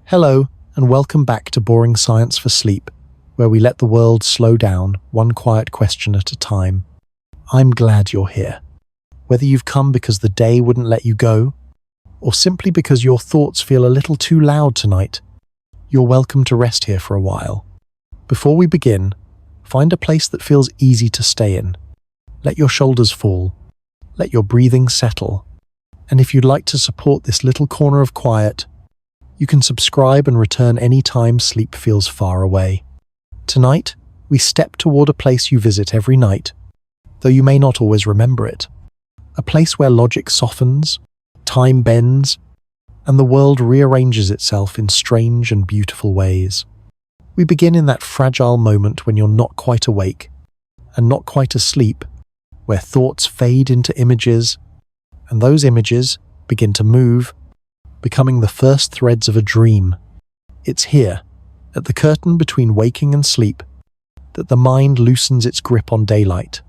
Hello, and welcome back to Boring Science for Sleep, where we let the world slow down, one quiet question at a time. I'm glad you're here. Whether you've come because the day wouldn't let you go, or simply because your thoughts feel a little too loud tonight, you're welcome to rest here for a while. Before we begin, find a place that feels easy to stay in. Let your shoulders fall. Let your breathing settle. And if you'd like to support this little corner of quiet, you can subscribe and return any time sleep feels far away. Tonight, we step toward a place you visit every night, though you may not always remember it. A place where logic softens, time bends, and the world rearranges itself in strange and beautiful ways. We begin in that fragile moment when you're not quite awake and not quite asleep, where thoughts fade into images, and those images begin to move, becoming the first threads of a dream. It's here, at the curtain between waking and sleep, that the mind loosens its grip on daylight.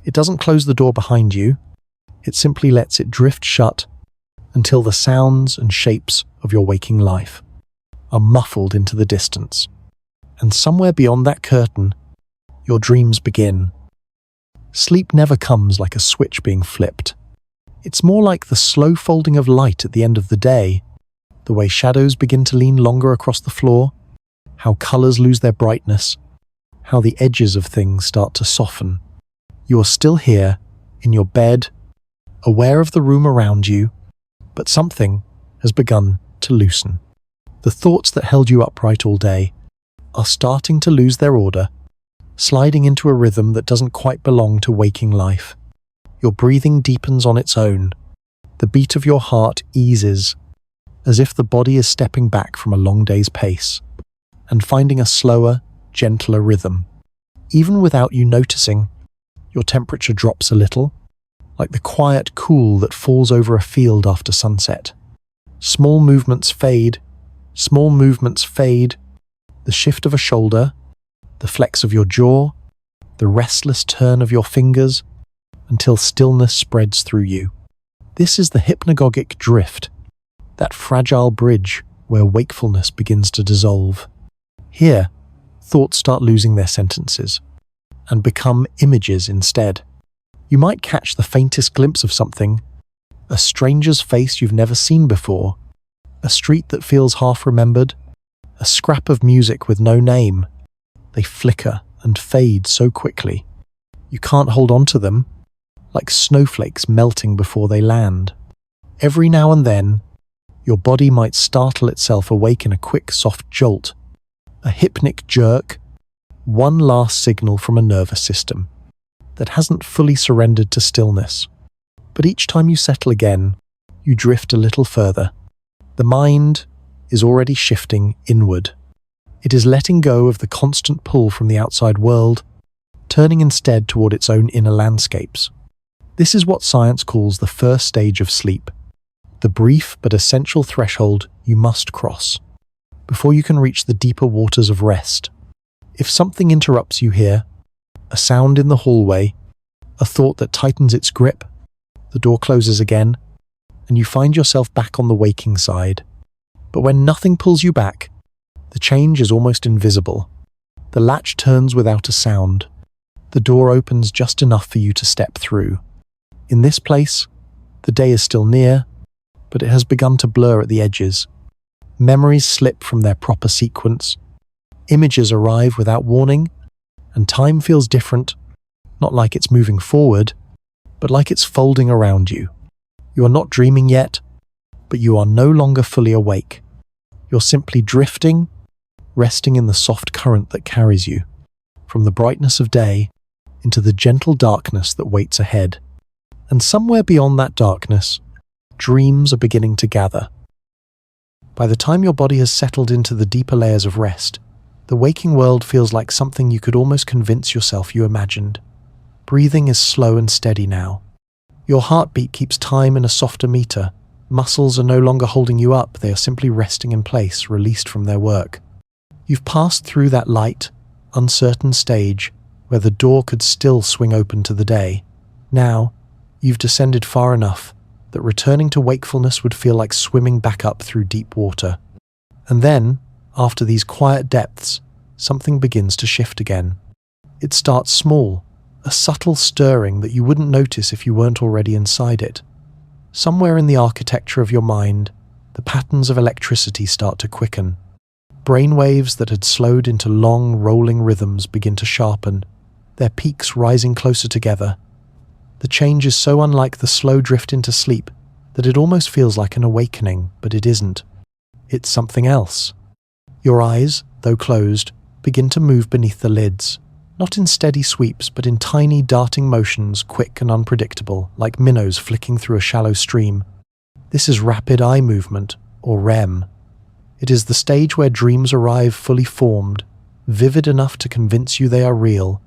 It doesn't close the door behind you, it simply lets it drift shut until the sounds and shapes of your waking life are muffled into the distance. And somewhere beyond that curtain, your dreams begin. Sleep never comes like a switch being flipped. It's more like the slow folding of light at the end of the day, the way shadows begin to lean longer across the floor, how colors lose their brightness, how the edges of things start to soften. You are still here, in your bed, aware of the room around you, but something has begun to loosen. The thoughts that held you upright all day are starting to lose their order, sliding into a rhythm that doesn't quite belong to waking life. Your breathing deepens on its own. The beat of your heart eases, as if the body is stepping back from a long day's pace and finding a slower, gentler rhythm. Even without you noticing, your temperature drops a little, like the quiet cool that falls over a field after sunset. Small movements fade, the shift of a shoulder, the flex of your jaw, the restless turn of your fingers, until stillness spreads through you. This is the hypnagogic drift, that fragile bridge where wakefulness begins to dissolve. Here, thoughts start losing their sentences and become images instead. You might catch the faintest glimpse of something, a stranger's face you've never seen before, a street that feels half-remembered, a scrap of music with no name. They flicker and fade so quickly. You can't hold on to them, like snowflakes melting before they land. Every now and then, your body might startle itself awake in a quick, soft jolt, a hypnic jerk, one last signal from a nervous system that hasn't fully surrendered to stillness. But each time you settle again, you drift a little further. The mind is already shifting inward. It is letting go of the constant pull from the outside world, turning instead toward its own inner landscapes. This is what science calls the first stage of sleep, the brief but essential threshold you must cross before you can reach the deeper waters of rest. If something interrupts you here, a sound in the hallway, a thought that tightens its grip, the door closes again, and you find yourself back on the waking side. But when nothing pulls you back, the change is almost invisible. The latch turns without a sound. The door opens just enough for you to step through. In this place, the day is still near, but it has begun to blur at the edges. Memories slip from their proper sequence. Images arrive without warning, and time feels different, not like it's moving forward, but like it's folding around you. You are not dreaming yet, but you are no longer fully awake. You're simply drifting, resting in the soft current that carries you, from the brightness of day into the gentle darkness that waits ahead. And somewhere beyond that darkness, dreams are beginning to gather. By the time your body has settled into the deeper layers of rest, the waking world feels like something you could almost convince yourself you imagined. Breathing is slow and steady now. Your heartbeat keeps time in a softer meter. Muscles are no longer holding you up, they are simply resting in place, released from their work. You've passed through that light, uncertain stage where the door could still swing open to the day. Now, you've descended far enough that returning to wakefulness would feel like swimming back up through deep water. And then, after these quiet depths, something begins to shift again. It starts small, a subtle stirring that you wouldn't notice if you weren't already inside it. Somewhere in the architecture of your mind, the patterns of electricity start to quicken. Brainwaves that had slowed into long, rolling rhythms begin to sharpen, their peaks rising closer together. The change is so unlike the slow drift into sleep that it almost feels like an awakening, but it isn't. It's something else. Your eyes, though closed, begin to move beneath the lids, not in steady sweeps, but in tiny darting motions, quick and unpredictable, like minnows flicking through a shallow stream. This is rapid eye movement, or REM. It is the stage where dreams arrive fully formed, vivid enough to convince you they are real,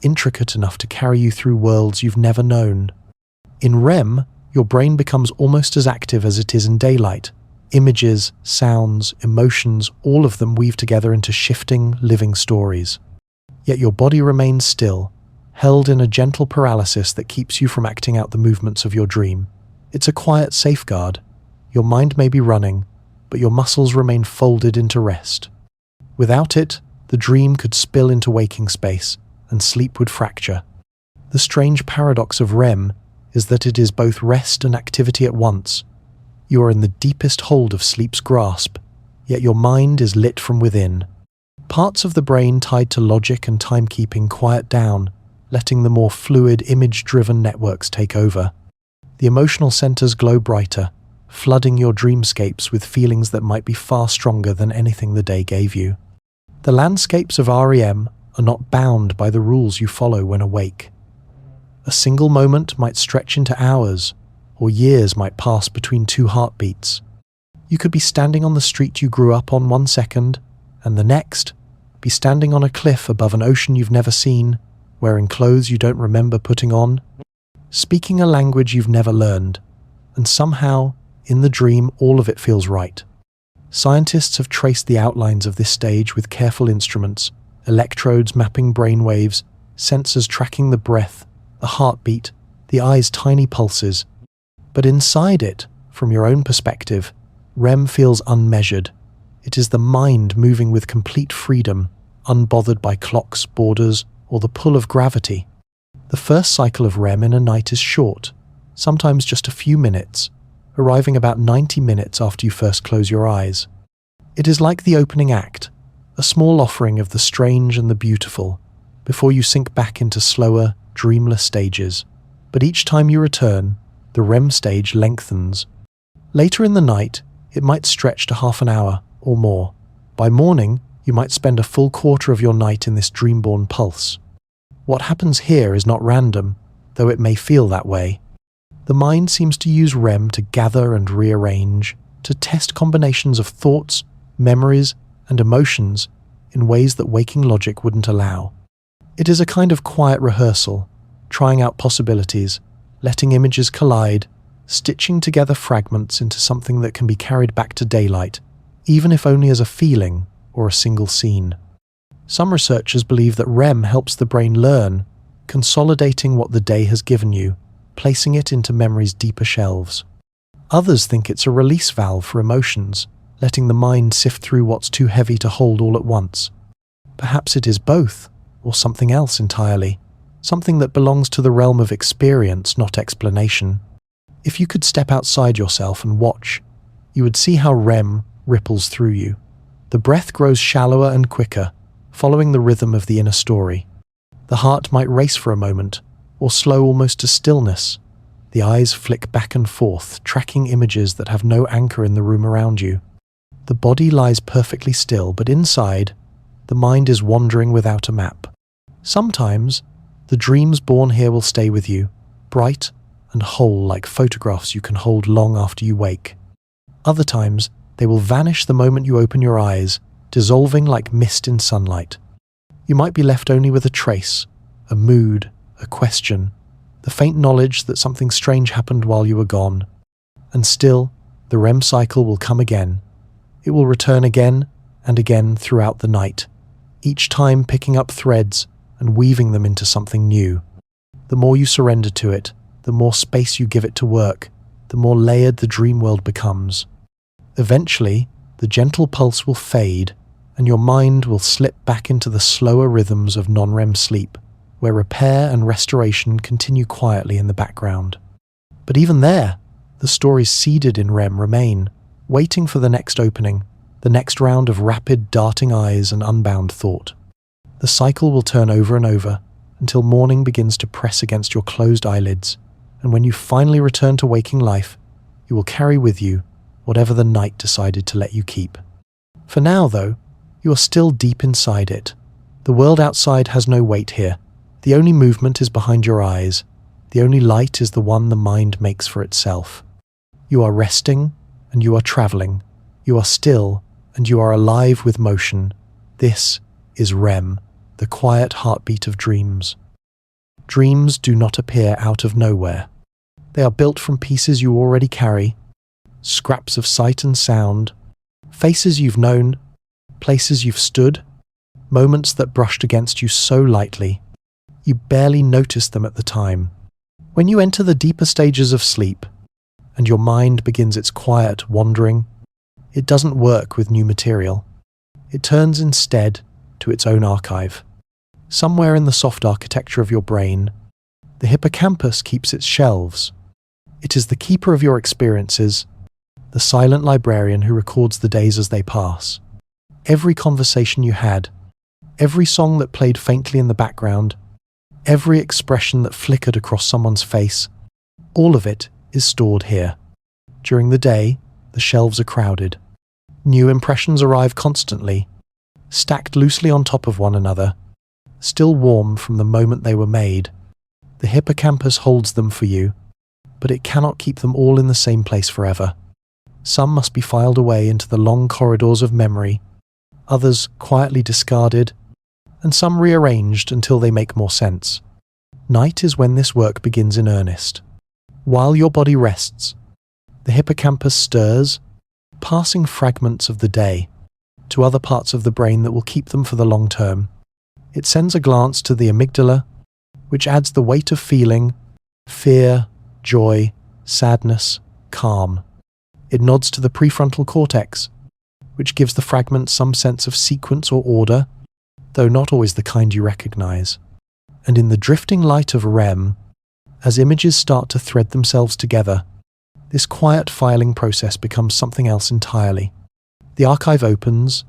intricate enough to carry you through worlds you've never known. In REM, your brain becomes almost as active as it is in daylight. Images, sounds, emotions, all of them weave together into shifting, living stories. Yet your body remains still, held in a gentle paralysis that keeps you from acting out the movements of your dream. It's a quiet safeguard. Your mind may be running, but your muscles remain folded into rest. Without it, the dream could spill into waking space, and sleep would fracture. The strange paradox of REM is that it is both rest and activity at once. You are in the deepest hold of sleep's grasp, yet your mind is lit from within. Parts of the brain tied to logic and timekeeping quiet down, letting the more fluid, image-driven networks take over. The emotional centers glow brighter, flooding your dreamscapes with feelings that might be far stronger than anything the day gave you. The landscapes of REM are not bound by the rules you follow when awake. A single moment might stretch into hours, or years might pass between two heartbeats. You could be standing on the street you grew up on one second, and the next, be standing on a cliff above an ocean you've never seen, wearing clothes you don't remember putting on, speaking a language you've never learned, and somehow, in the dream, all of it feels right. Scientists have traced the outlines of this stage with careful instruments, electrodes mapping brainwaves, sensors tracking the breath, the heartbeat, the eye's tiny pulses. But inside it, from your own perspective, REM feels unmeasured. It is the mind moving with complete freedom, unbothered by clocks, borders, or the pull of gravity. The first cycle of REM in a night is short, sometimes just a few minutes, arriving about 90 minutes after you first close your eyes. It is like the opening act, a small offering of the strange and the beautiful, before you sink back into slower, dreamless stages. But each time you return, the REM stage lengthens. Later in the night, it might stretch to half an hour or more. By morning, you might spend a full quarter of your night in this dreamborn pulse. What happens here is not random, though it may feel that way. The mind seems to use REM to gather and rearrange, to test combinations of thoughts, memories, and emotions in ways that waking logic wouldn't allow. It is a kind of quiet rehearsal, trying out possibilities, letting images collide, stitching together fragments into something that can be carried back to daylight, even if only as a feeling or a single scene. Some researchers believe that REM helps the brain learn, consolidating what the day has given you, placing it into memory's deeper shelves. Others think it's a release valve for emotions, letting the mind sift through what's too heavy to hold all at once. Perhaps it is both, or something else entirely, something that belongs to the realm of experience, not explanation. If you could step outside yourself and watch, you would see how REM ripples through you. The breath grows shallower and quicker, following the rhythm of the inner story. The heart might race for a moment, or slow almost to stillness. The eyes flick back and forth, tracking images that have no anchor in the room around you. The body lies perfectly still, but inside, the mind is wandering without a map. Sometimes, the dreams born here will stay with you, bright and whole like photographs you can hold long after you wake. Other times, they will vanish the moment you open your eyes, dissolving like mist in sunlight. You might be left only with a trace, a mood, a question, the faint knowledge that something strange happened while you were gone. And still, the REM cycle will come again. It will return again and again throughout the night, each time picking up threads and weaving them into something new. The more you surrender to it, the more space you give it to work, the more layered the dream world becomes. Eventually, The gentle pulse will fade, and your mind will slip back into the slower rhythms of non-REM sleep, where repair and restoration continue quietly in the background. But even there, the stories seeded in REM remain, waiting for the next opening, the next round of rapid, darting eyes and unbound thought. The cycle will turn over and over, until morning begins to press against your closed eyelids, and when you finally return to waking life, you will carry with you whatever the night decided to let you keep. For now, though, you are still deep inside it. The world outside has no weight here. The only movement is behind your eyes. The only light is the one the mind makes for itself. You are resting, and you are traveling. You are still, and you are alive with motion. This is REM, the quiet heartbeat of dreams. Dreams do not appear out of nowhere. They are built from pieces you already carry, scraps of sight and sound, faces you've known, places you've stood, moments that brushed against you so lightly, you barely noticed them at the time. When you enter the deeper stages of sleep, and your mind begins its quiet wandering, it doesn't work with new material. It turns instead to its own archive. Somewhere in the soft architecture of your brain, the hippocampus keeps its shelves. It is the keeper of your experiences, the silent librarian who records the days as they pass. Every conversation you had, every song that played faintly in the background, every expression that flickered across someone's face, all of it is stored here. During the day, the shelves are crowded. New impressions arrive constantly, stacked loosely on top of one another, still warm from the moment they were made. The hippocampus holds them for you, but it cannot keep them all in the same place forever. Some must be filed away into the long corridors of memory, others quietly discarded, and some rearranged until they make more sense. Night is when this work begins in earnest. While your body rests, the hippocampus stirs, passing fragments of the day to other parts of the brain that will keep them for the long term. It sends a glance to the amygdala, which adds the weight of feeling, fear, joy, sadness, calm. It nods to the prefrontal cortex, which gives the fragment some sense of sequence or order, though not always the kind you recognize. And in the drifting light of REM, as images start to thread themselves together, this quiet filing process becomes something else entirely. The archive opens,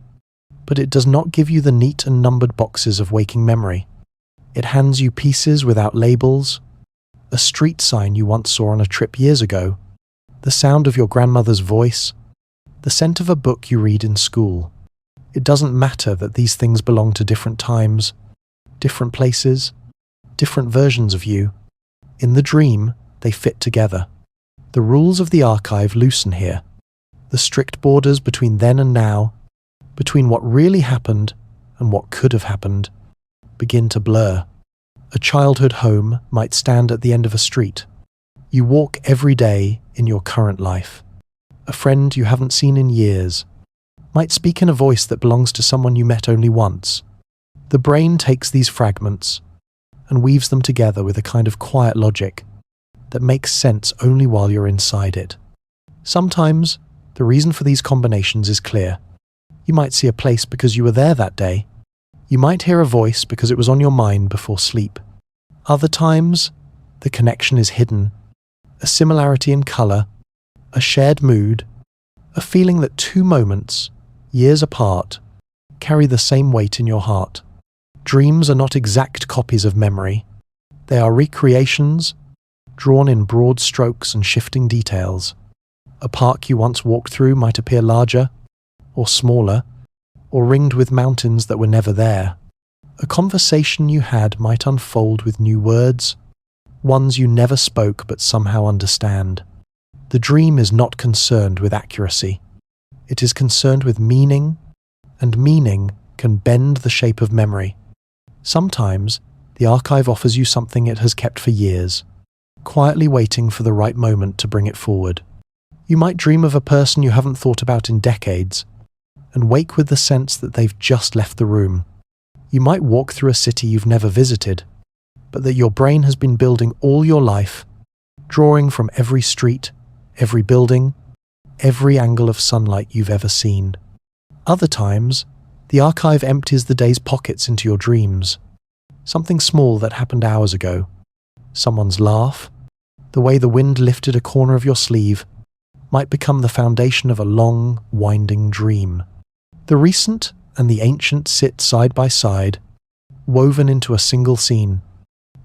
but it does not give you the neat and numbered boxes of waking memory. It hands you pieces without labels, a street sign you once saw on a trip years ago, the sound of your grandmother's voice, the scent of a book you read in school. It doesn't matter that these things belong to different times, different places, different versions of you. In the dream, they fit together. The rules of the archive loosen here. The strict borders between then and now, between what really happened and what could have happened, begin to blur. A childhood home might stand at the end of a street. You walk every day in your current life. A friend you haven't seen in years might speak in a voice that belongs to someone you met only once. The brain takes these fragments and weaves them together with a kind of quiet logic that makes sense only while you're inside it. Sometimes, the reason for these combinations is clear. You might see a place because you were there that day. You might hear a voice because it was on your mind before sleep. Other times, the connection is hidden. A similarity in color, a shared mood, a feeling that two moments, years apart, carry the same weight in your heart. Dreams are not exact copies of memory. They are recreations, drawn in broad strokes and shifting details. A park you once walked through might appear larger, or smaller, or ringed with mountains that were never there. A conversation you had might unfold with new words, ones you never spoke but somehow understand. The dream is not concerned with accuracy. It is concerned with meaning, and meaning can bend the shape of memory. Sometimes, the archive offers you something it has kept for years, quietly waiting for the right moment to bring it forward. You might dream of a person you haven't thought about in decades, and wake with the sense that they've just left the room. You might walk through a city you've never visited, but that your brain has been building all your life, drawing from every street, every building, every angle of sunlight you've ever seen. Other times, the archive empties the day's pockets into your dreams. Something small that happened hours ago. Someone's laugh, the way the wind lifted a corner of your sleeve, might become the foundation of a long, winding dream. The recent and the ancient sit side by side, woven into a single scene.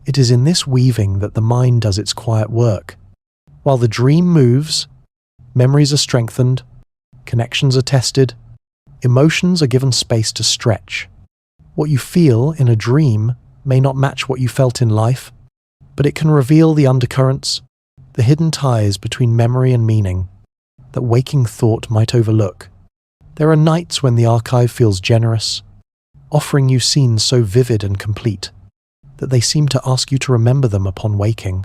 It is in this weaving that the mind does its quiet work. While the dream moves, memories are strengthened, connections are tested, emotions are given space to stretch. What you feel in a dream may not match what you felt in life, but it can reveal the undercurrents, the hidden ties between memory and meaning that waking thought might overlook. There are nights when the archive feels generous, offering you scenes so vivid and complete that they seem to ask you to remember them upon waking.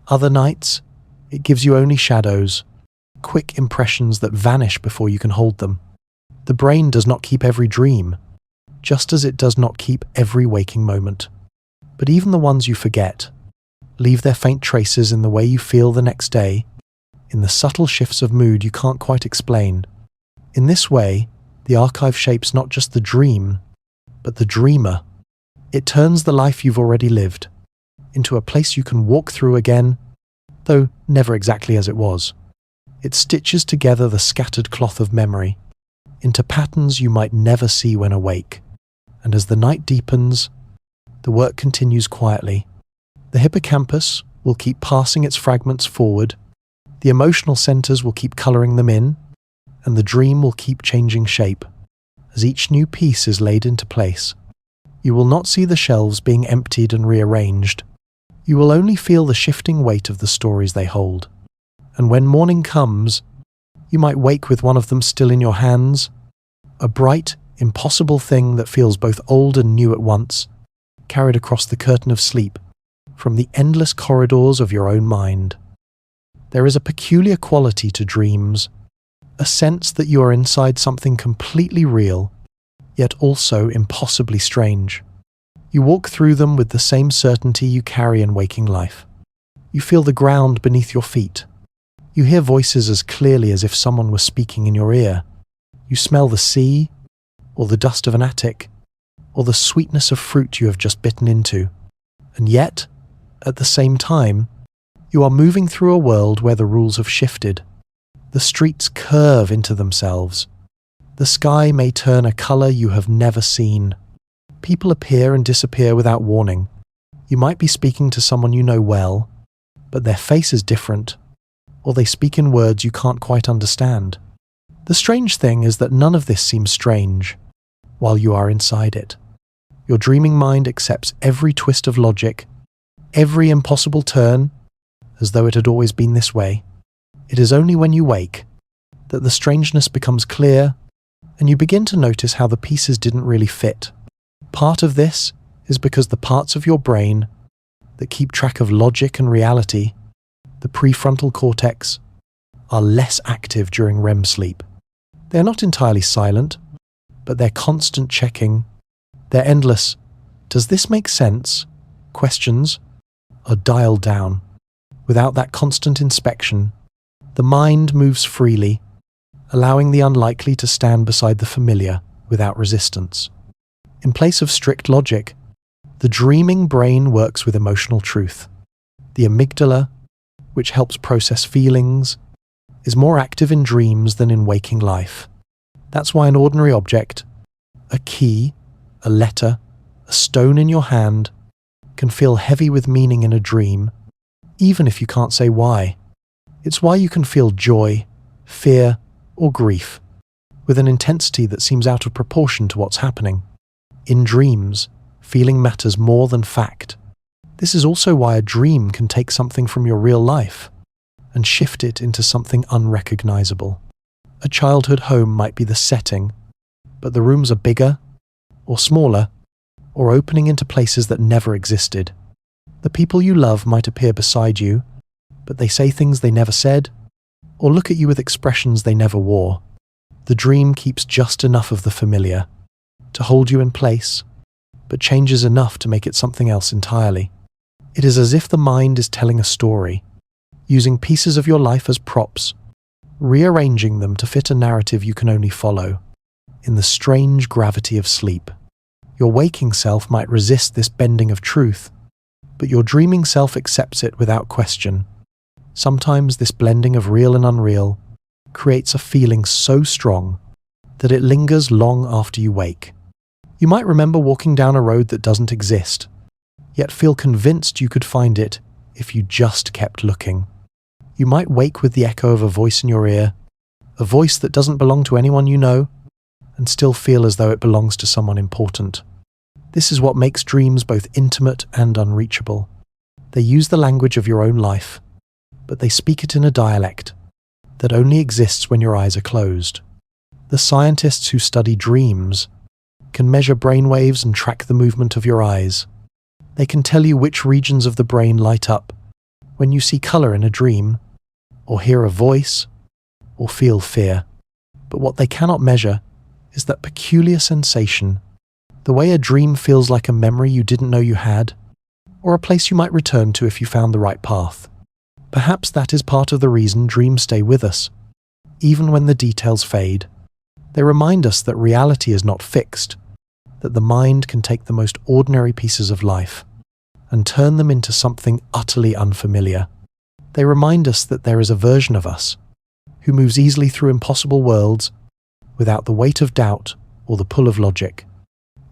Other nights, it gives you only shadows, quick impressions that vanish before you can hold them. The brain does not keep every dream, just as it does not keep every waking moment. But even the ones you forget leave their faint traces in the way you feel the next day, in the subtle shifts of mood you can't quite explain. In this way, the archive shapes not just the dream, but the dreamer. It turns the life you've already lived into a place you can walk through again, though never exactly as it was. It stitches together the scattered cloth of memory into patterns you might never see when awake. And as the night deepens, the work continues quietly. The hippocampus will keep passing its fragments forward, the emotional centers will keep coloring them in, and the dream will keep changing shape as each new piece is laid into place. You will not see the shelves being emptied and rearranged. You will only feel the shifting weight of the stories they hold. And when morning comes, you might wake with one of them still in your hands, a bright, impossible thing that feels both old and new at once, carried across the curtain of sleep from the endless corridors of your own mind. There is a peculiar quality to dreams, a sense that you are inside something completely real, yet also impossibly strange. You walk through them with the same certainty you carry in waking life. You feel the ground beneath your feet. You hear voices as clearly as if someone was speaking in your ear. You smell the sea, or the dust of an attic, or the sweetness of fruit you have just bitten into. And yet, at the same time, you are moving through a world where the rules have shifted. The streets curve into themselves. The sky may turn a color you have never seen. People appear and disappear without warning. You might be speaking to someone you know well, but their face is different, or they speak in words you can't quite understand. The strange thing is that none of this seems strange while you are inside it. Your dreaming mind accepts every twist of logic, every impossible turn, as though it had always been this way. It is only when you wake that the strangeness becomes clear, and you begin to notice how the pieces didn't really fit. Part of this is because the parts of your brain that keep track of logic and reality, the prefrontal cortex, are less active during REM sleep. They're not entirely silent, but they're constant checking. They're endless "does this make sense?" questions are dialed down. Without that constant inspection, the mind moves freely, allowing the unlikely to stand beside the familiar without resistance. In place of strict logic, the dreaming brain works with emotional truth. The amygdala, which helps process feelings, is more active in dreams than in waking life. That's why an ordinary object, a key, a letter, a stone in your hand, can feel heavy with meaning in a dream, even if you can't say why. It's why you can feel joy, fear, or grief with an intensity that seems out of proportion to what's happening. In dreams, feeling matters more than fact. This is also why a dream can take something from your real life and shift it into something unrecognizable. A childhood home might be the setting, but the rooms are bigger or smaller or opening into places that never existed. The people you love might appear beside you, but they say things they never said or look at you with expressions they never wore. The dream keeps just enough of the familiar to hold you in place, but changes enough to make it something else entirely. It is as if the mind is telling a story, using pieces of your life as props, rearranging them to fit a narrative you can only follow. In the strange gravity of sleep, your waking self might resist this bending of truth, but your dreaming self accepts it without question. Sometimes this blending of real and unreal creates a feeling so strong that it lingers long after you wake. You might remember walking down a road that doesn't exist, yet feel convinced you could find it if you just kept looking. You might wake with the echo of a voice in your ear, a voice that doesn't belong to anyone you know, and still feel as though it belongs to someone important. This is what makes dreams both intimate and unreachable. They use the language of your own life, but they speak it in a dialect that only exists when your eyes are closed. The scientists who study dreams can measure brainwaves and track the movement of your eyes. They can tell you which regions of the brain light up when you see color in a dream, or hear a voice, or feel fear. But what they cannot measure is that peculiar sensation, the way a dream feels like a memory you didn't know you had, or a place you might return to if you found the right path. Perhaps that is part of the reason dreams stay with us, even when the details fade. They remind us that reality is not fixed, that the mind can take the most ordinary pieces of life and turn them into something utterly unfamiliar. They remind us that there is a version of us who moves easily through impossible worlds without the weight of doubt or the pull of logic.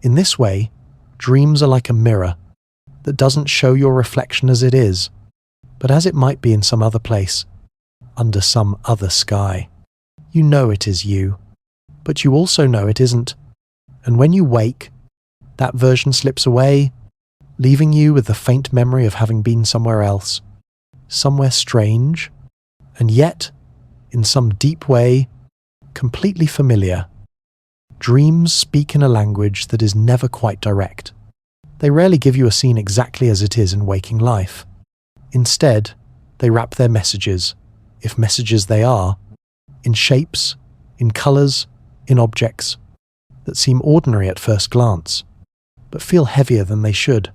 In this way, dreams are like a mirror that doesn't show your reflection as it is, but as it might be in some other place, under some other sky. You know it is you, but you also know it isn't. And when you wake, that version slips away, leaving you with the faint memory of having been somewhere else, somewhere strange, and yet, in some deep way, completely familiar. Dreams speak in a language that is never quite direct. They rarely give you a scene exactly as it is in waking life. Instead, they wrap their messages, if messages they are, in shapes, in colors, in objects that seem ordinary at first glance, but feel heavier than they should.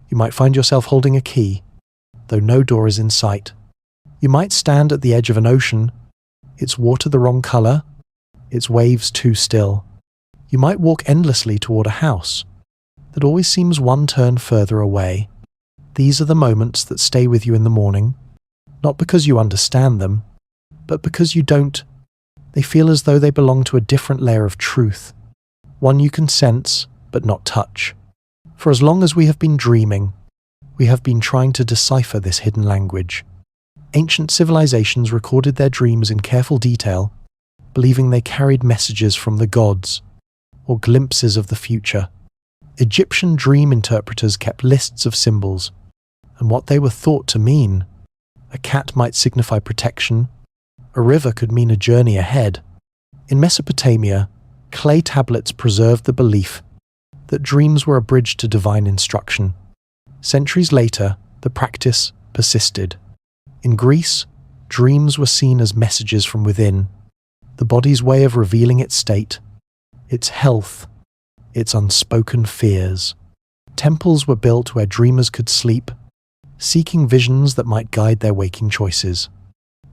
You might find yourself holding a key, though no door is in sight. You might stand at the edge of an ocean, its water the wrong color, its waves too still. You might walk endlessly toward a house that always seems one turn further away. These are the moments that stay with you in the morning, not because you understand them, but because you don't. They feel as though they belong to a different layer of truth, one you can sense but not touch. For as long as we have been dreaming, we have been trying to decipher this hidden language. Ancient civilizations recorded their dreams in careful detail, believing they carried messages from the gods or glimpses of the future. Egyptian dream interpreters kept lists of symbols and what they were thought to mean. A cat might signify protection, a river could mean a journey ahead. In Mesopotamia, clay tablets preserved the belief that dreams were a bridge to divine instruction. Centuries later, the practice persisted. In Greece, dreams were seen as messages from within, the body's way of revealing its state, its health, its unspoken fears. Temples were built where dreamers could sleep, seeking visions that might guide their waking choices.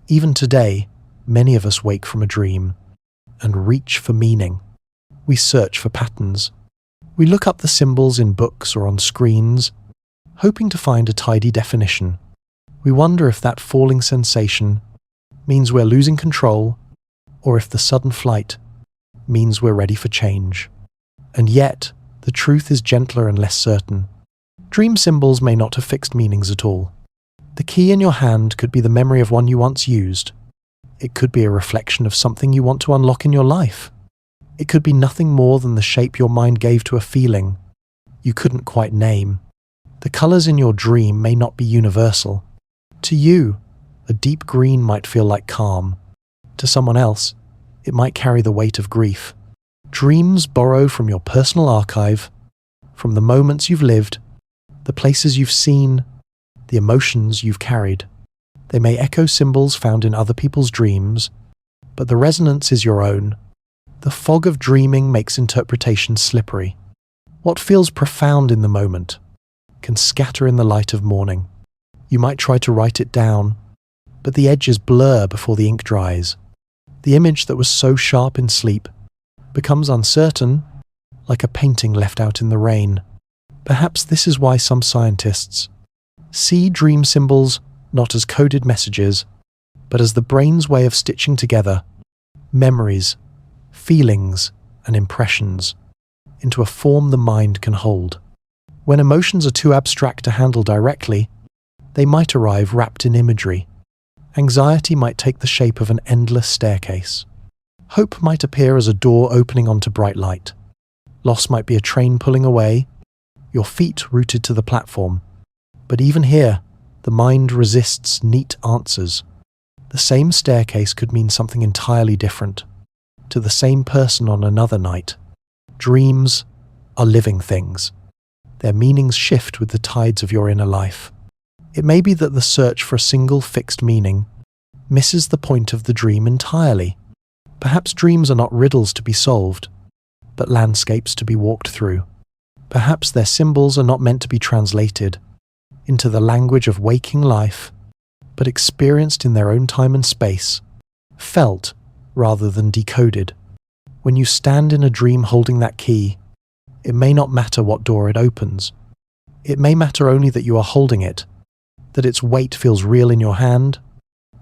Even today, many of us wake from a dream and reach for meaning. We search for patterns. We look up the symbols in books or on screens, hoping to find a tidy definition. We wonder if that falling sensation means we're losing control, or if the sudden flight means we're ready for change. And yet, the truth is gentler and less certain. Dream symbols may not have fixed meanings at all. The key in your hand could be the memory of one you once used. It could be a reflection of something you want to unlock in your life. It could be nothing more than the shape your mind gave to a feeling you couldn't quite name. The colors in your dream may not be universal. To you, a deep green might feel like calm. To someone else, it might carry the weight of grief. Dreams borrow from your personal archive, from the moments you've lived, the places you've seen, the emotions you've carried. They may echo symbols found in other people's dreams, but the resonance is your own. The fog of dreaming makes interpretation slippery. What feels profound in the moment can scatter in the light of morning. You might try to write it down, but the edges blur before the ink dries. The image that was so sharp in sleep becomes uncertain, like a painting left out in the rain. Perhaps this is why some scientists see dream symbols not as coded messages, but as the brain's way of stitching together memories, feelings, and impressions into a form the mind can hold. When emotions are too abstract to handle directly, they might arrive wrapped in imagery. Anxiety might take the shape of an endless staircase. Hope might appear as a door opening onto bright light. Loss might be a train pulling away, your feet rooted to the platform. But even here, the mind resists neat answers. The same staircase could mean something entirely different to the same person on another night. Dreams are living things. Their meanings shift with the tides of your inner life. It may be that the search for a single fixed meaning misses the point of the dream entirely. Perhaps dreams are not riddles to be solved, but landscapes to be walked through. Perhaps their symbols are not meant to be translated into the language of waking life, but experienced in their own time and space, felt rather than decoded. When you stand in a dream holding that key, it may not matter what door it opens. It may matter only that you are holding it, that its weight feels real in your hand,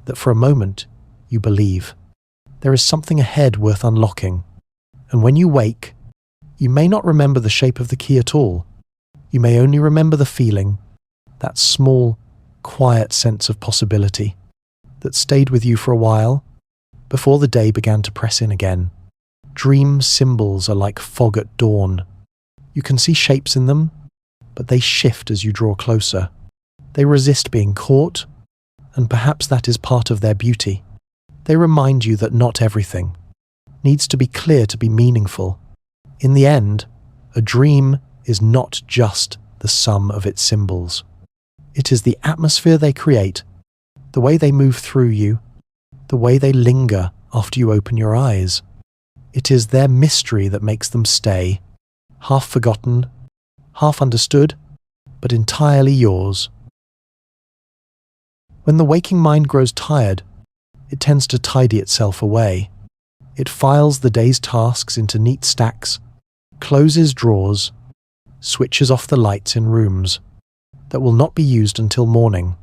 that for a moment you believe. There is something ahead worth unlocking, and when you wake, you may not remember the shape of the key at all. You may only remember the feeling, that small, quiet sense of possibility that stayed with you for a while before the day began to press in again. Dream symbols are like fog at dawn. You can see shapes in them, but they shift as you draw closer. They resist being caught, and perhaps that is part of their beauty. They remind you that not everything needs to be clear to be meaningful. In the end, a dream is not just the sum of its symbols. It is the atmosphere they create, the way they move through you, the way they linger after you open your eyes. It is their mystery that makes them stay, half forgotten, half understood, but entirely yours. When the waking mind grows tired, it tends to tidy itself away. It files the day's tasks into neat stacks, closes drawers, switches off the lights in rooms that will not be used until morning.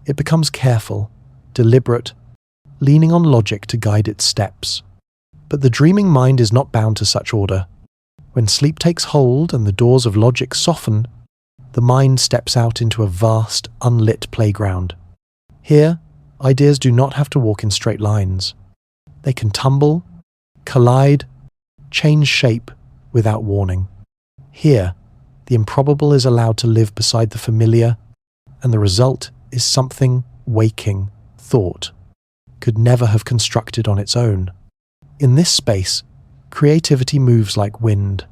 It becomes careful, deliberate, leaning on logic to guide its steps. But the dreaming mind is not bound to such order. When sleep takes hold and the doors of logic soften, the mind steps out into a vast, unlit playground. Here, ideas do not have to walk in straight lines. They can tumble, collide, change shape without warning. Here, the improbable is allowed to live beside the familiar, and the result is something waking thought could never have constructed on its own. In this space, creativity moves like wind.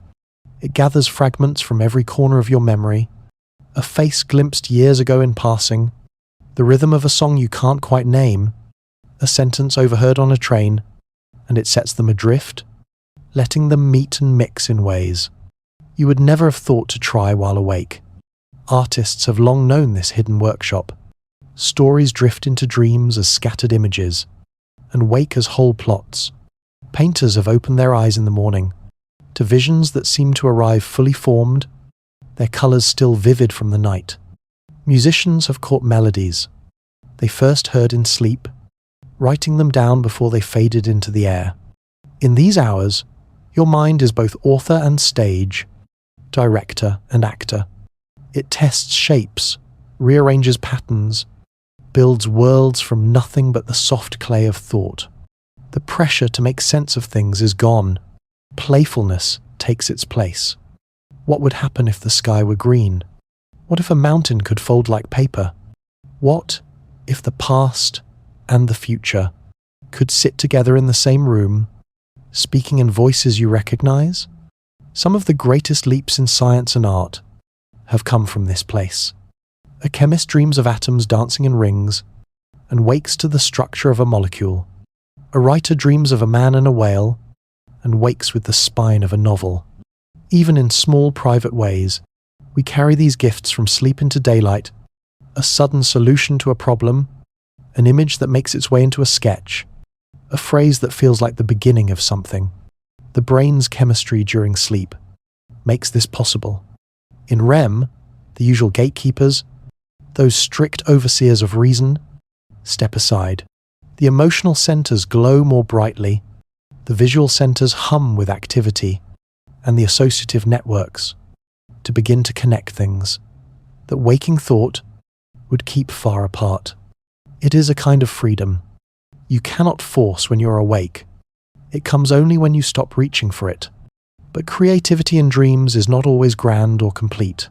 It gathers fragments from every corner of your memory, a face glimpsed years ago in passing, the rhythm of a song you can't quite name, a sentence overheard on a train, and it sets them adrift, letting them meet and mix in ways you would never have thought to try while awake. Artists have long known this hidden workshop. Stories drift into dreams as scattered images, and wake as whole plots. Painters have opened their eyes in the morning to visions that seem to arrive fully formed, their colours still vivid from the night. Musicians have caught melodies they first heard in sleep, writing them down before they faded into the air. In these hours, your mind is both author and stage, director and actor. It tests shapes, rearranges patterns, builds worlds from nothing but the soft clay of thought. The pressure to make sense of things is gone. Playfulness takes its place. What would happen if the sky were green? What if a mountain could fold like paper? What if the past and the future could sit together in the same room, speaking in voices you recognize? Some of the greatest leaps in science and art have come from this place. A chemist dreams of atoms dancing in rings and wakes to the structure of a molecule. A writer dreams of a man and a whale and wakes with the spine of a novel. Even in small private ways, we carry these gifts from sleep into daylight, a sudden solution to a problem, an image that makes its way into a sketch, a phrase that feels like the beginning of something. The brain's chemistry during sleep makes this possible. In REM, the usual gatekeepers, those strict overseers of reason, step aside. The emotional centers glow more brightly, the visual centers hum with activity, and the associative networks to begin to connect things that waking thought would keep far apart. It is a kind of freedom you cannot force when you're awake. It comes only when you stop reaching for it. But creativity in dreams is not always grand or complete.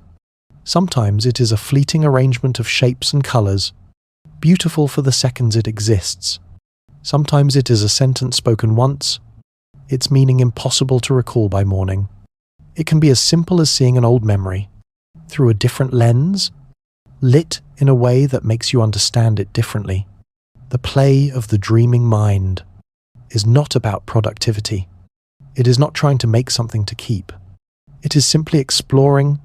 Sometimes it is a fleeting arrangement of shapes and colors, beautiful for the seconds it exists. Sometimes it is a sentence spoken once, its meaning impossible to recall by morning. It can be as simple as seeing an old memory through a different lens, lit in a way that makes you understand it differently. The play of the dreaming mind is not about productivity. It is not trying to make something to keep. It is simply exploring,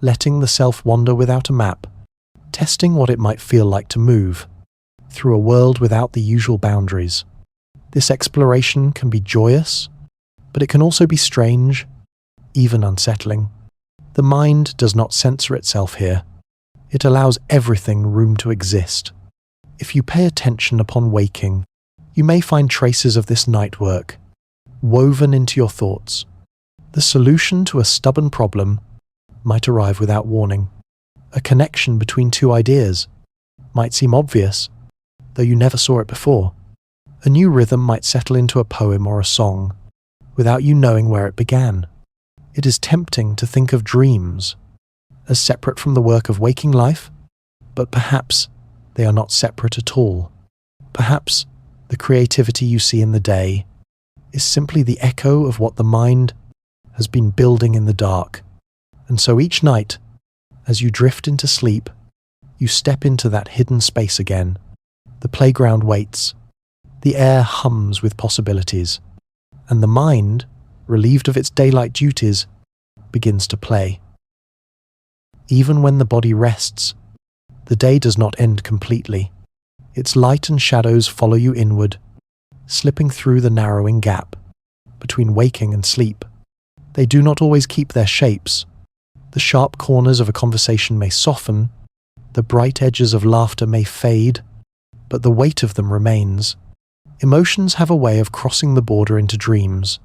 letting the self wander without a map, testing what it might feel like to move through a world without the usual boundaries. This exploration can be joyous, but it can also be strange, even unsettling. The mind does not censor itself here. It allows everything room to exist. If you pay attention upon waking, you may find traces of this night work woven into your thoughts. The solution to a stubborn problem might arrive without warning. A connection between two ideas might seem obvious, though you never saw it before. A new rhythm might settle into a poem or a song, without you knowing where it began. It is tempting to think of dreams as separate from the work of waking life, but perhaps they are not separate at all. Perhaps the creativity you see in the day is simply the echo of what the mind has been building in the dark. And so each night, as you drift into sleep, you step into that hidden space again. The playground waits. The air hums with possibilities. And the mind, relieved of its daylight duties, begins to play. Even when the body rests, the day does not end completely. Its light and shadows follow you inward, slipping through the narrowing gap between waking and sleep. They do not always keep their shapes. The sharp corners of a conversation may soften, the bright edges of laughter may fade, but the weight of them remains. Emotions have a way of crossing the border into dreams,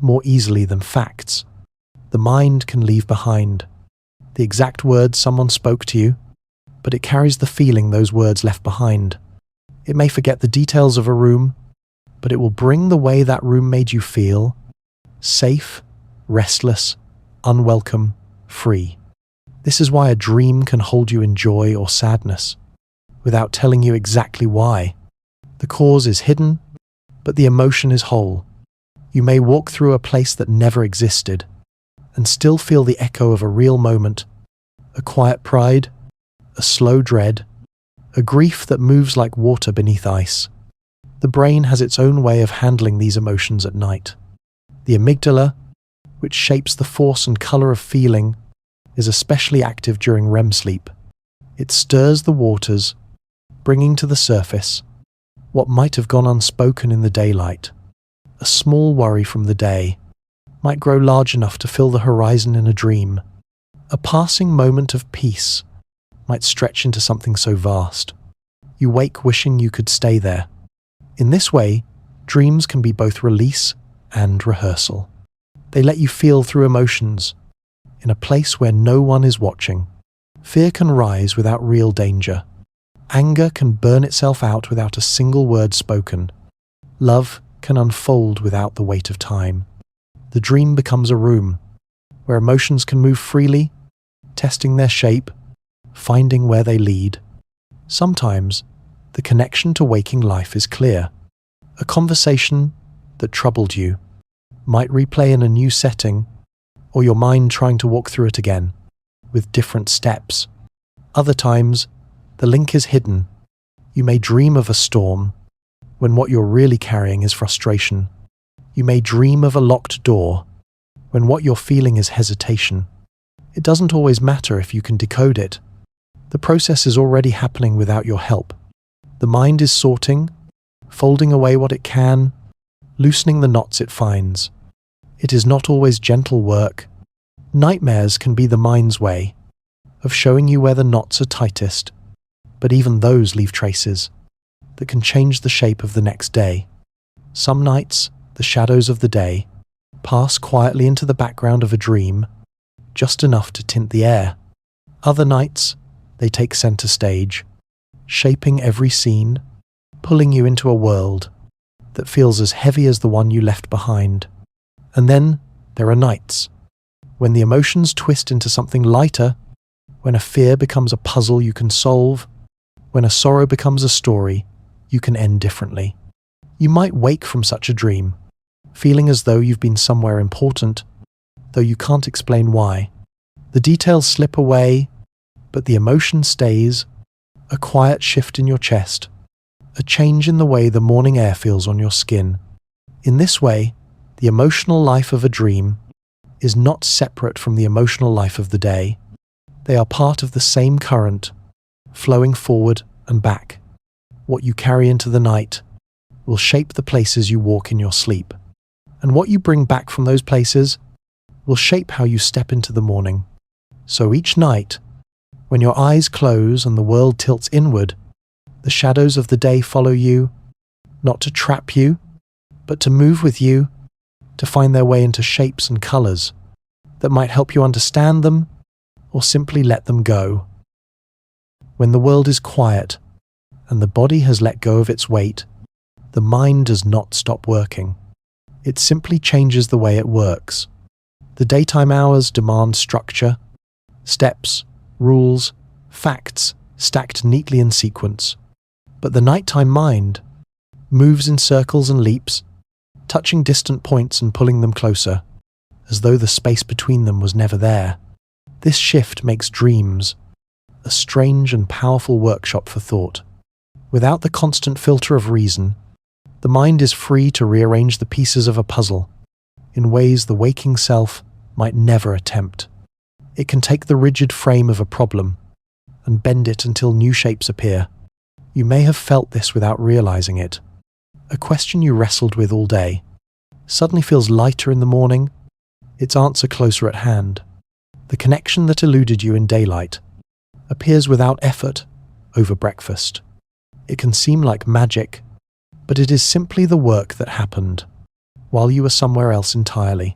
more easily than facts. The mind can leave behind the exact words someone spoke to you, but it carries the feeling those words left behind. It may forget the details of a room, but it will bring the way that room made you feel: safe, restless, unwelcome, free. This is why a dream can hold you in joy or sadness, without telling you exactly why. The cause is hidden, but the emotion is whole. You may walk through a place that never existed, and still feel the echo of a real moment, a quiet pride, a slow dread, a grief that moves like water beneath ice. The brain has its own way of handling these emotions at night. The amygdala, which shapes the force and color of feeling, is especially active during REM sleep. It stirs the waters, bringing to the surface what might have gone unspoken in the daylight. A small worry from the day might grow large enough to fill the horizon in a dream. A passing moment of peace might stretch into something so vast. You wake wishing you could stay there. In this way, dreams can be both release and rehearsal. They let you feel through emotions in a place where no one is watching. Fear can rise without real danger. Anger can burn itself out without a single word spoken. Love can unfold without the weight of time. The dream becomes a room where emotions can move freely, testing their shape, finding where they lead. Sometimes, the connection to waking life is clear. A conversation that troubled you might replay in a new setting, or your mind trying to walk through it again, with different steps. Other times, the link is hidden. You may dream of a storm, when what you're really carrying is frustration. You may dream of a locked door, when what you're feeling is hesitation. It doesn't always matter if you can decode it. The process is already happening without your help. The mind is sorting, folding away what it can, loosening the knots it finds. It is not always gentle work. Nightmares can be the mind's way of showing you where the knots are tightest, but even those leave traces that can change the shape of the next day. Some nights, the shadows of the day pass quietly into the background of a dream, just enough to tint the air. Other nights, they take center stage, shaping every scene, pulling you into a world that feels as heavy as the one you left behind. And then there are nights when the emotions twist into something lighter, when a fear becomes a puzzle you can solve, when a sorrow becomes a story you can end differently. You might wake from such a dream, feeling as though you've been somewhere important, though you can't explain why. The details slip away, but the emotion stays, a quiet shift in your chest, a change in the way the morning air feels on your skin. In this way, the emotional life of a dream is not separate from the emotional life of the day. They are part of the same current, flowing forward and back. What you carry into the night will shape the places you walk in your sleep, and what you bring back from those places will shape how you step into the morning. So each night, when your eyes close and the world tilts inward, the shadows of the day follow you, not to trap you, but to move with you, to find their way into shapes and colors that might help you understand them or simply let them go. When the world is quiet and the body has let go of its weight, the mind does not stop working. It simply changes the way it works. The daytime hours demand structure, steps, rules, facts stacked neatly in sequence. But the nighttime mind moves in circles and leaps, touching distant points and pulling them closer, as though the space between them was never there. This shift makes dreams a strange and powerful workshop for thought. Without the constant filter of reason, the mind is free to rearrange the pieces of a puzzle in ways the waking self might never attempt. It can take the rigid frame of a problem and bend it until new shapes appear. You may have felt this without realizing it. A question you wrestled with all day suddenly feels lighter in the morning, its answer closer at hand. The connection that eluded you in daylight appears without effort over breakfast. It can seem like magic, but it is simply the work that happened while you were somewhere else entirely.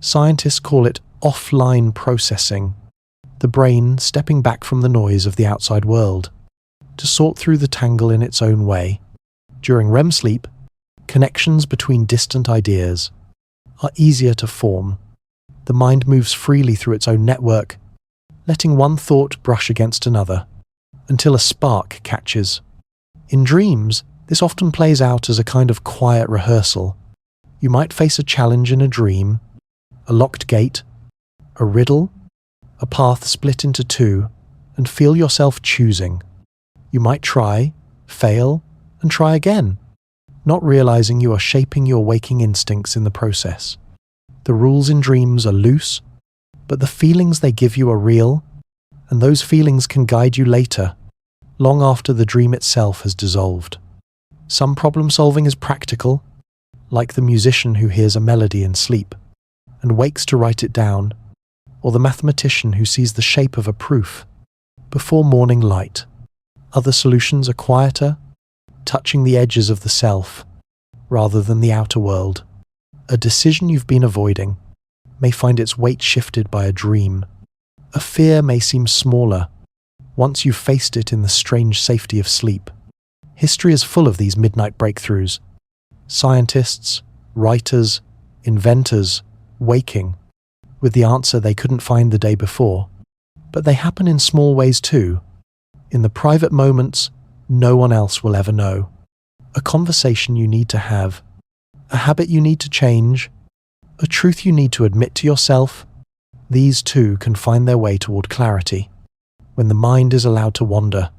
Scientists call it offline processing, the brain stepping back from the noise of the outside world to sort through the tangle in its own way. During REM sleep, connections between distant ideas are easier to form. The mind moves freely through its own network, letting one thought brush against another until a spark catches. In dreams, this often plays out as a kind of quiet rehearsal. You might face a challenge in a dream, a locked gate, a riddle, a path split into two, and feel yourself choosing. You might try, fail, and try again, not realizing you are shaping your waking instincts in the process. The rules in dreams are loose, but the feelings they give you are real, and those feelings can guide you later, long after the dream itself has dissolved. Some problem solving is practical, like the musician who hears a melody in sleep and wakes to write it down, or the mathematician who sees the shape of a proof before morning light. Other solutions are quieter, touching the edges of the self rather than the outer world. A decision you've been avoiding may find its weight shifted by a dream. A fear may seem smaller once you've faced it in the strange safety of sleep. History is full of these midnight breakthroughs. Scientists, writers, inventors, waking with the answer they couldn't find the day before. But they happen in small ways too, in the private moments no one else will ever know. A conversation you need to have, a habit you need to change, a truth you need to admit to yourself. These too can find their way toward clarity when the mind is allowed to wander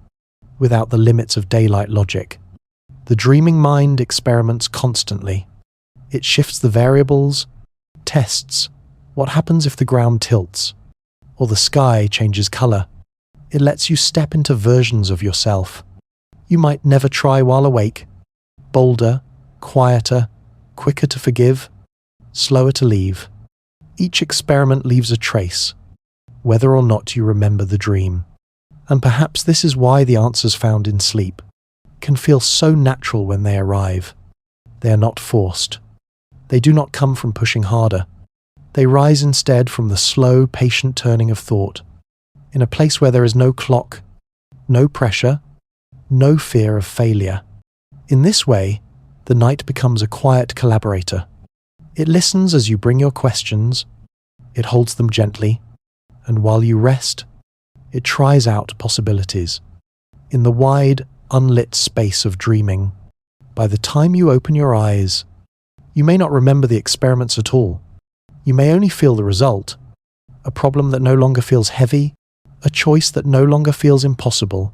without the limits of daylight logic. The dreaming mind experiments constantly. It shifts the variables, tests what happens if the ground tilts or the sky changes color. It lets you step into versions of yourself you might never try while awake, bolder, quieter, quicker to forgive, slower to leave. Each experiment leaves a trace, whether or not you remember the dream. And perhaps this is why the answers found in sleep can feel so natural when they arrive. They are not forced. They do not come from pushing harder. They rise instead from the slow, patient turning of thought, in a place where there is no clock, no pressure, no fear of failure. In this way, the night becomes a quiet collaborator. It listens as you bring your questions, it holds them gently, and while you rest, it tries out possibilities. In the wide, unlit space of dreaming, by the time you open your eyes, you may not remember the experiments at all. You may only feel the result, a problem that no longer feels heavy, a choice that no longer feels impossible,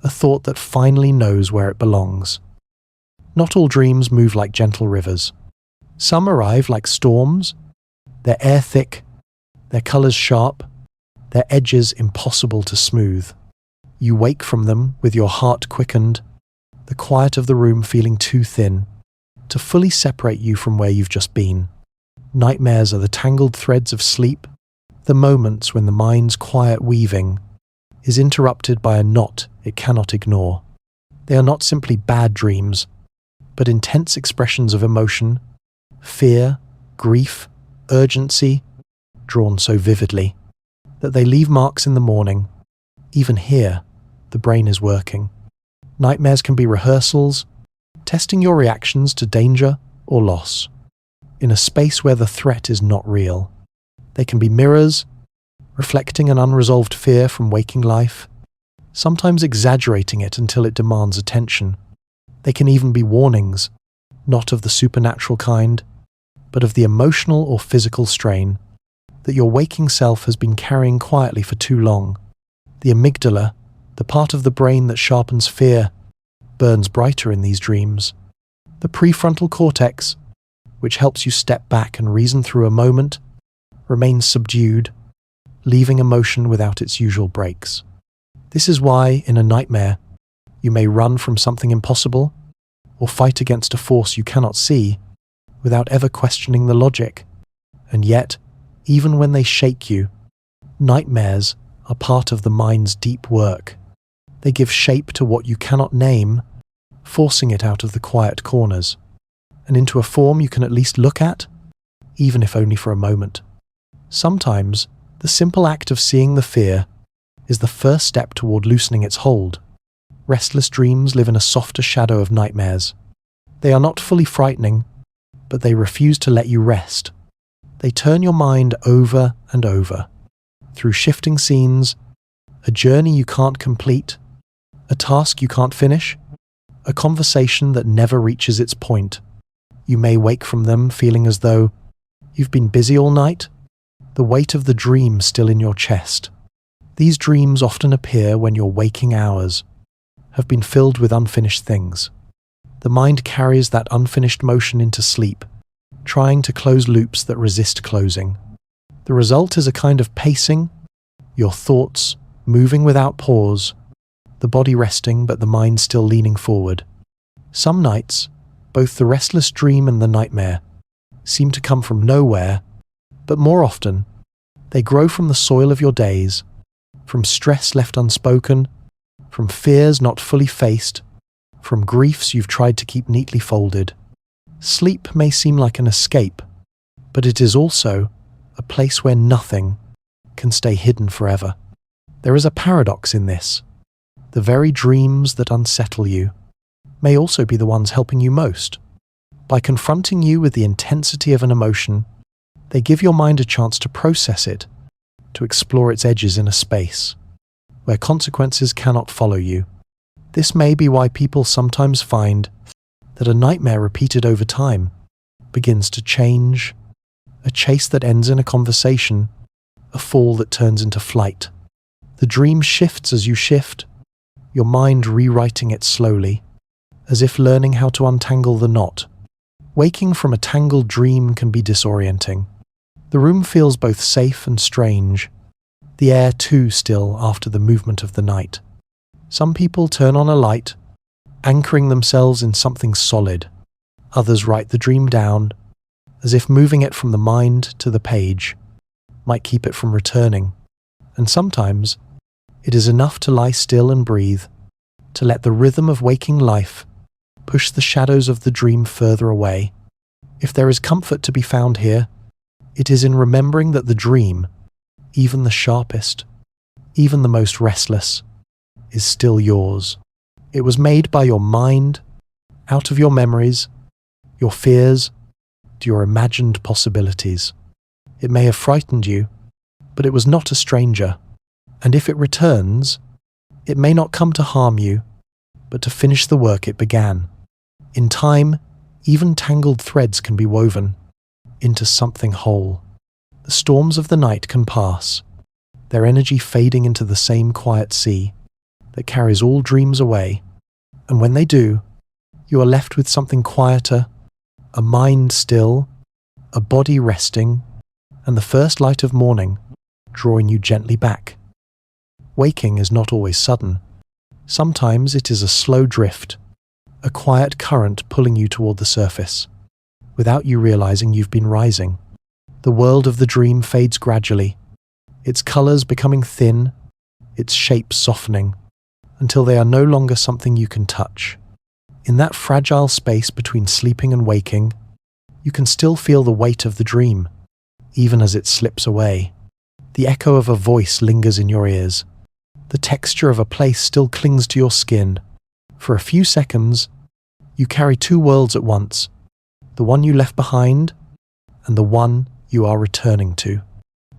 a thought that finally knows where it belongs. Not all dreams move like gentle rivers. Some arrive like storms, their air thick, their colours sharp, their edges impossible to smooth. You wake from them with your heart quickened, the quiet of the room feeling too thin to fully separate you from where you've just been. Nightmares are the tangled threads of sleep, the moments when the mind's quiet weaving is interrupted by a knot it cannot ignore. They are not simply bad dreams, but intense expressions of emotion, fear, grief, urgency, drawn so vividly that they leave marks in the morning. Even here, the brain is working. Nightmares can be rehearsals, testing your reactions to danger or loss. In a space where the threat is not real. They can be mirrors, reflecting an unresolved fear from waking life, sometimes exaggerating it until it demands attention. They can even be warnings, not of the supernatural kind, but of the emotional or physical strain that your waking self has been carrying quietly for too long. The amygdala, the part of the brain that sharpens fear, burns brighter in these dreams. The prefrontal cortex, which helps you step back and reason through a moment, remains subdued, leaving emotion without its usual breaks. This is why, in a nightmare, you may run from something impossible or fight against a force you cannot see without ever questioning the logic. And yet, even when they shake you, nightmares are part of the mind's deep work. They give shape to what you cannot name, forcing it out of the quiet corners and into a form you can at least look at, even if only for a moment. Sometimes, the simple act of seeing the fear is the first step toward loosening its hold. Restless dreams live in a softer shadow of nightmares. They are not fully frightening, but they refuse to let you rest. They turn your mind over and over, through shifting scenes, a journey you can't complete, a task you can't finish, a conversation that never reaches its point. You may wake from them feeling as though you've been busy all night, the weight of the dream still in your chest. These dreams often appear when your waking hours have been filled with unfinished things. The mind carries that unfinished motion into sleep, trying to close loops that resist closing. The result is a kind of pacing, your thoughts moving without pause, the body resting but the mind still leaning forward. Some nights, both the restless dream and the nightmare seem to come from nowhere, but more often, they grow from the soil of your days, from stress left unspoken, from fears not fully faced, from griefs you've tried to keep neatly folded. Sleep may seem like an escape, but it is also a place where nothing can stay hidden forever. There is a paradox in this. The very dreams that unsettle you may also be the ones helping you most. By confronting you with the intensity of an emotion, they give your mind a chance to process it, to explore its edges in a space where consequences cannot follow you. This may be why people sometimes find that a nightmare repeated over time begins to change, a chase that ends in a conversation, a fall that turns into flight. The dream shifts as you shift, your mind rewriting it slowly, as if learning how to untangle the knot. Waking from a tangled dream can be disorienting. The room feels both safe and strange, the air too still after the movement of the night. Some people turn on a light, anchoring themselves in something solid. Others write the dream down, as if moving it from the mind to the page might keep it from returning. And sometimes it is enough to lie still and breathe, to let the rhythm of waking life push the shadows of the dream further away. If there is comfort to be found here, it is in remembering that the dream, even the sharpest, even the most restless, is still yours. It was made by your mind, out of your memories, your fears, to your imagined possibilities. It may have frightened you, but it was not a stranger. And if it returns, it may not come to harm you, but to finish the work it began. In time, even tangled threads can be woven into something whole. The storms of the night can pass, their energy fading into the same quiet sea that carries all dreams away. And when they do, you are left with something quieter, a mind still, a body resting, and the first light of morning drawing you gently back. Waking is not always sudden. Sometimes it is a slow drift, a quiet current pulling you toward the surface. Without you realizing you've been rising, the world of the dream fades gradually, its colors becoming thin, its shapes softening, until they are no longer something you can touch. In that fragile space between sleeping and waking, you can still feel the weight of the dream, even as it slips away. The echo of a voice lingers in your ears. The texture of a place still clings to your skin. For a few seconds, you carry two worlds at once, the one you left behind and the one you are returning to.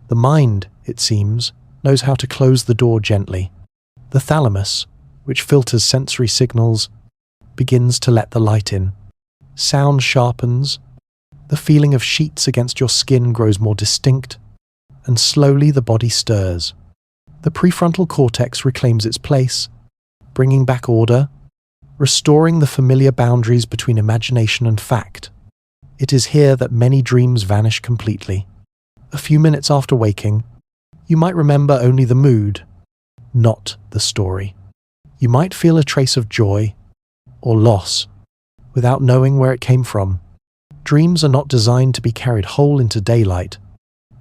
The mind, it seems, knows how to close the door gently. The thalamus, which filters sensory signals, begins to let the light in. Sound sharpens, the feeling of sheets against your skin grows more distinct, and slowly the body stirs. The prefrontal cortex reclaims its place, bringing back order, restoring the familiar boundaries between imagination and fact. It is here that many dreams vanish completely. A few minutes after waking, you might remember only the mood, not the story. You might feel a trace of joy or loss without knowing where it came from. Dreams are not designed to be carried whole into daylight.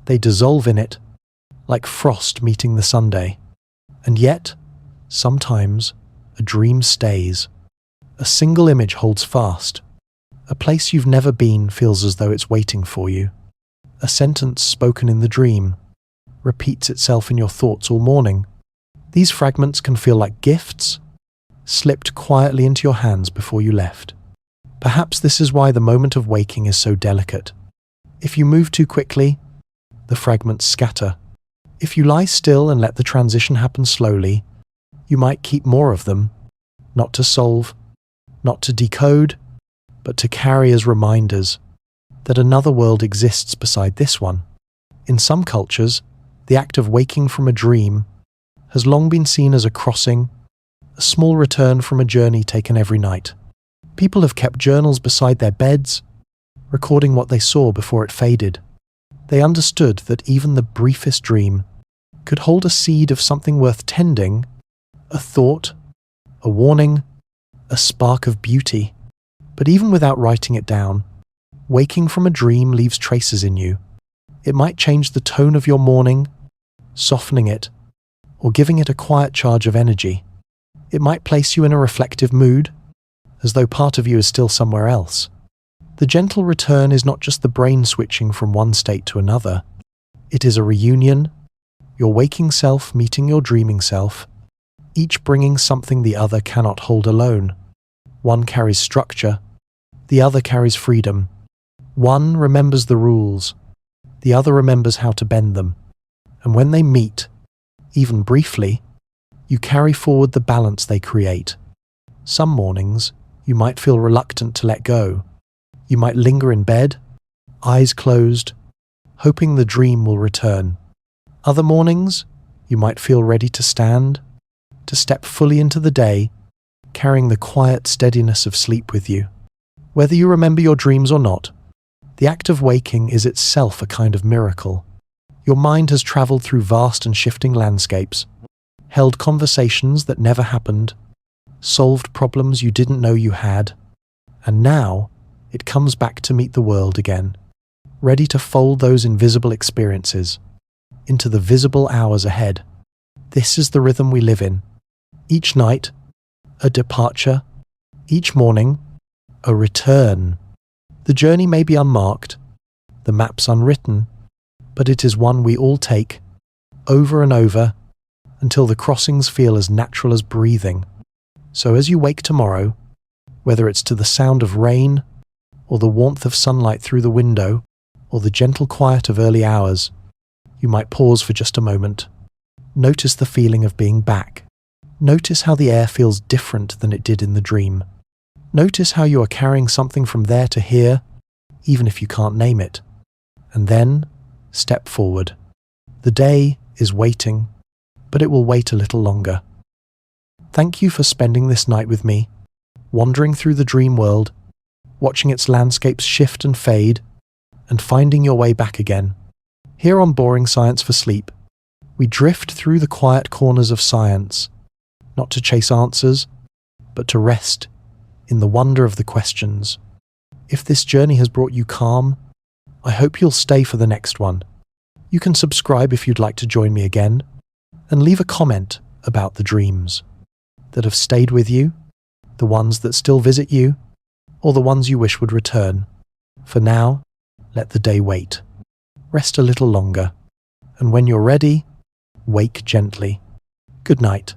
They dissolve in it, like frost meeting the Sunday. And yet, sometimes, a dream stays. A single image holds fast. A place you've never been feels as though it's waiting for you. A sentence spoken in the dream repeats itself in your thoughts all morning. These fragments can feel like gifts, slipped quietly into your hands before you left. Perhaps this is why the moment of waking is so delicate. If you move too quickly, the fragments scatter. If you lie still and let the transition happen slowly, you might keep more of them, not to solve, not to decode, but to carry as reminders that another world exists beside this one. In some cultures, the act of waking from a dream has long been seen as a crossing, a small return from a journey taken every night. People have kept journals beside their beds, recording what they saw before it faded. They understood that even the briefest dream could hold a seed of something worth tending, a thought, a warning, a spark of beauty. But even without writing it down, waking from a dream leaves traces in you. It might change the tone of your morning, softening it, or giving it a quiet charge of energy. It might place you in a reflective mood, as though part of you is still somewhere else. The gentle return is not just the brain switching from one state to another. It is a reunion, your waking self meeting your dreaming self, each bringing something the other cannot hold alone. One carries structure, the other carries freedom. One remembers the rules, the other remembers how to bend them. And when they meet, even briefly, you carry forward the balance they create. Some mornings, you might feel reluctant to let go. You might linger in bed, eyes closed, hoping the dream will return. Other mornings, you might feel ready to stand, to step fully into the day, carrying the quiet steadiness of sleep with you. Whether you remember your dreams or not, the act of waking is itself a kind of miracle. Your mind has traveled through vast and shifting landscapes, held conversations that never happened, solved problems you didn't know you had, and now it comes back to meet the world again, ready to fold those invisible experiences into the visible hours ahead. This is the rhythm we live in. Each night, a departure. Each morning, a return. The journey may be unmarked, the map's unwritten, but it is one we all take, over and over, until the crossings feel as natural as breathing. So as you wake tomorrow, whether it's to the sound of rain, or the warmth of sunlight through the window, or the gentle quiet of early hours, you might pause for just a moment. Notice the feeling of being back. Notice how the air feels different than it did in the dream. Notice how you are carrying something from there to here, even if you can't name it. And then, step forward. The day is waiting, but it will wait a little longer. Thank you for spending this night with me, wandering through the dream world, watching its landscapes shift and fade, and finding your way back again. Here on Boring Science for Sleep, we drift through the quiet corners of science, not to chase answers, but to rest in the wonder of the questions. If this journey has brought you calm, I hope you'll stay for the next one. You can subscribe if you'd like to join me again, and leave a comment about the dreams that have stayed with you, the ones that still visit you, or the ones you wish would return. For now, let the day wait. Rest a little longer, and when you're ready, wake gently. Good night.